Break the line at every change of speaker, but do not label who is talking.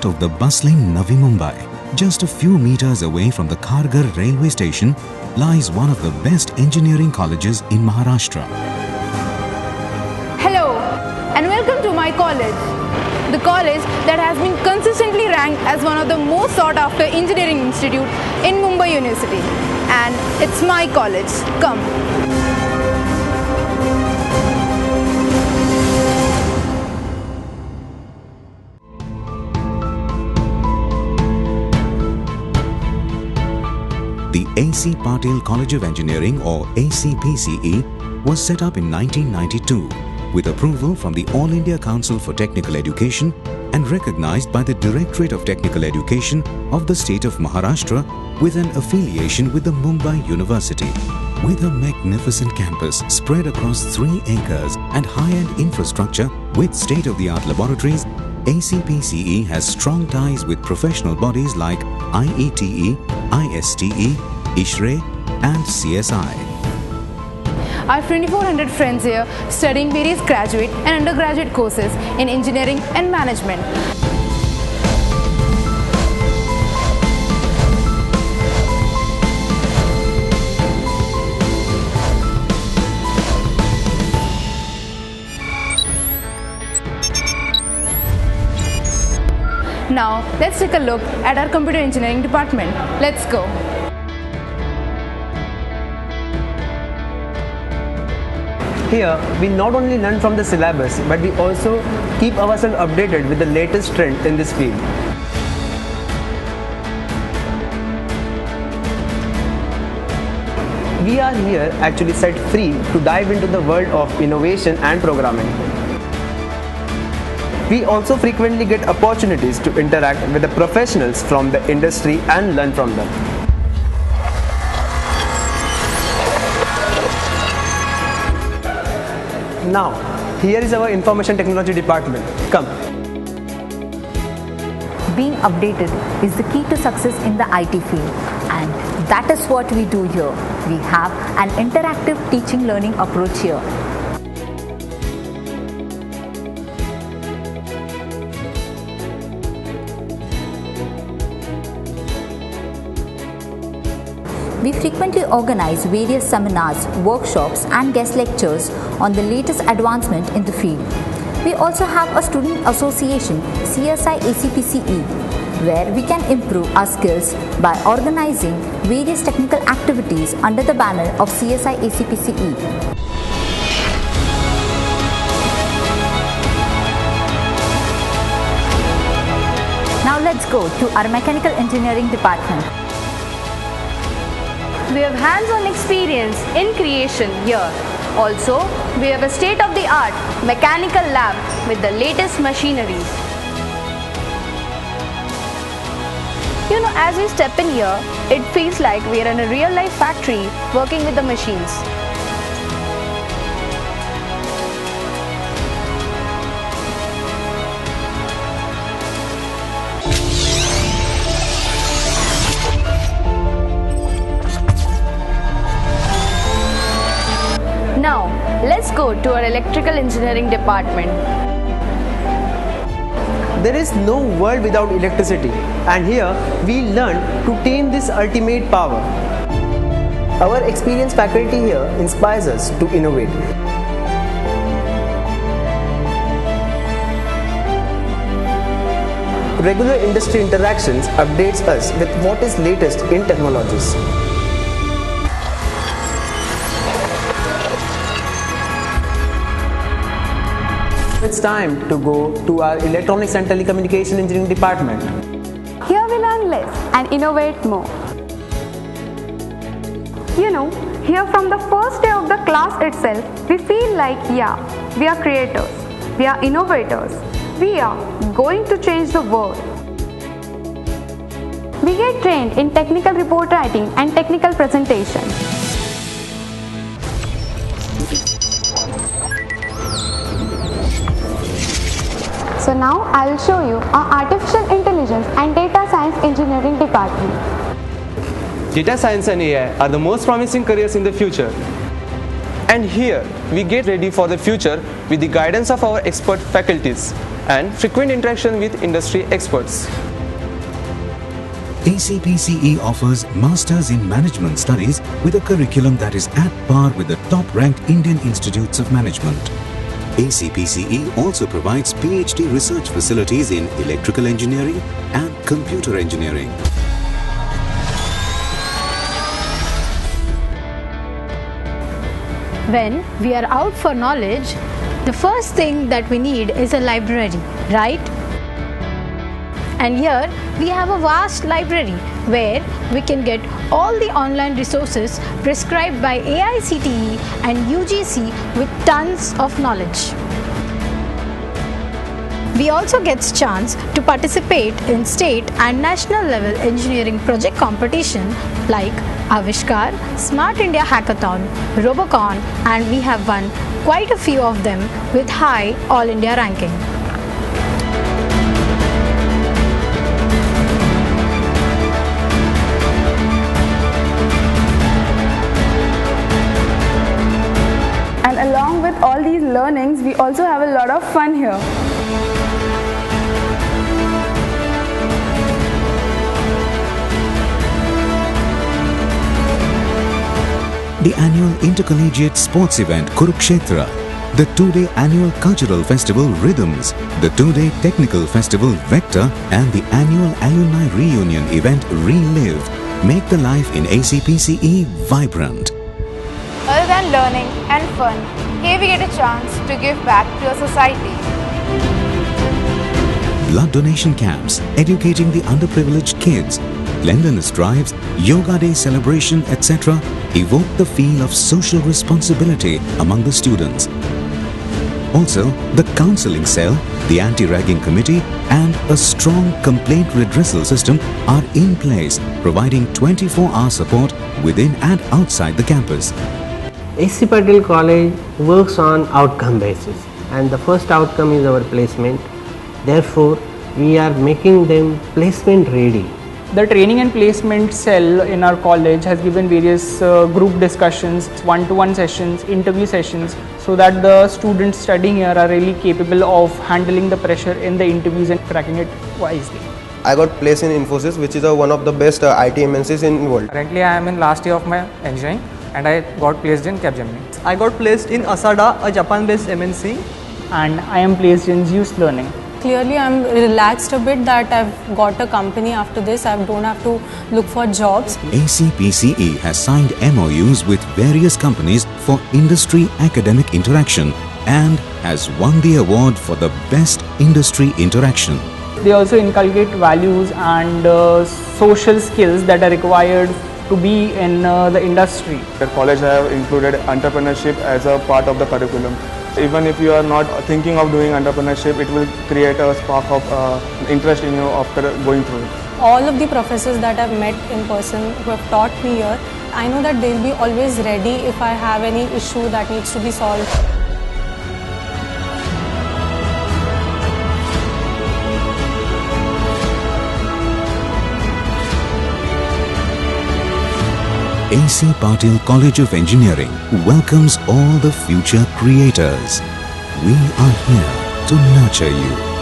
of the bustling Navi Mumbai, just a few meters away from the Kharghar railway station, lies one of the best engineering colleges in Maharashtra.
Hello and welcome to my college. The college that has been consistently ranked as one of the most sought after engineering institute in Mumbai University. And it's my college. Come.
The A.C. Patil College of Engineering, or ACPCE, was set up in 1992 with approval from the All India Council for Technical Education and recognized by the Directorate of Technical Education of the state of Maharashtra, with an affiliation with the Mumbai University. With a magnificent campus spread across 3 acres and high-end infrastructure with state-of-the-art laboratories, ACPCE has strong ties with professional bodies like IETE, ISTE, ISHRE and CSI.
I have 2400 friends here studying various graduate and undergraduate courses in engineering and management. Now, let's take a look at our computer engineering department. Let's go.
Here, we not only learn from the syllabus, but we also keep ourselves updated with the latest trend in this field. We are here actually set free to dive into the world of innovation and programming. We also frequently get opportunities to interact with the professionals from the industry and learn from them. Now, here is our information technology department. Come.
Being updated is the key to success in the IT field, and that is what we do here. We have an interactive teaching learning approach here. We frequently organize various seminars, workshops and guest lectures on the latest advancement in the field. We also have a student association, CSI ACPCE, where we can improve our skills by organizing various technical activities under the banner of CSI ACPCE. Now let's go to our mechanical engineering department.
We have hands-on experience in creation here. Also, we have a state-of-the-art mechanical lab with the latest machineries. You know, as we step in here, it feels like we are in a real-life factory working with the machines. Now, let's go to our electrical engineering department.
There is no world without electricity, and here we learn to tame this ultimate power. Our experienced faculty here inspires us to innovate. Regular industry interactions updates us with what is latest in technologies. It's time to go to our Electronics and Telecommunication Engineering department.
Here we learn less and innovate more. You know, here from the first day of the class itself, we feel like, yeah, we are creators, we are innovators, we are going to change the world. We get trained in technical report writing and technical presentation. So now I will show you our Artificial Intelligence and Data Science Engineering department.
Data science and AI are the most promising careers in the future. And here we get ready for the future with the guidance of our expert faculties.
and frequent interaction with industry experts.
ACPCE offers Masters in Management Studies with a curriculum that is at par with the top-ranked Indian Institutes of Management. ACPCE also provides PhD research facilities in electrical engineering and computer engineering.
When we are out for knowledge, the first thing that we need is a library, right? And here we have a vast library where we can get all the online resources prescribed by AICTE and UGC with tons of knowledge. We also get a chance to participate in state and national level engineering project competition like Avishkar, Smart India Hackathon, Robocon, and we have won quite a few of them with high All India ranking.
And along with all these learnings, we also have a lot of fun here.
The annual intercollegiate sports event Kurukshetra, the 2-day annual cultural festival Rhythms, the 2-day technical festival Vector, and the annual alumni reunion event Relive make the life in ACPCE vibrant.
Other than learning and fun, here we get a chance to give back to our society.
Blood donation camps, educating the underprivileged kids, cleanliness drives, yoga day celebration, etc. evoke the feel of social responsibility among the students. Also, the counseling cell, the anti-ragging committee and a strong complaint redressal system are in place, providing 24-hour support within and outside the campus.
AC Patil College works on outcome basis, and the first outcome is our placement. Therefore, we are making them placement ready.
The training and placement cell in our college has given various group discussions, one-to-one sessions, interview sessions, so that the students studying here are really capable of handling the pressure in the interviews and cracking it wisely.
I got placed in Infosys, which is one of the best IT MNCs in the world.
Currently, I am in last year of my engineering and I got placed in Capgemini.
I got placed in Asada, a Japan-based MNC.
And I am placed in Zeus Learning.
Clearly, I'm relaxed a bit that I've got a company after this. I don't have to look for jobs.
ACPCE has signed MOUs with various companies for industry academic interaction and has won the award for the best industry interaction.
They also inculcate values and social skills that are required to be in the industry.
The college have included entrepreneurship as a part of the curriculum. Even if you are not thinking of doing entrepreneurship, it will create a spark of interest in you after going through it.
All of the professors that I've met in person who have taught me here, I know that they'll be always ready if I have any issue that needs to be solved.
AC Patil College of Engineering welcomes all the future creators. We are here to nurture you.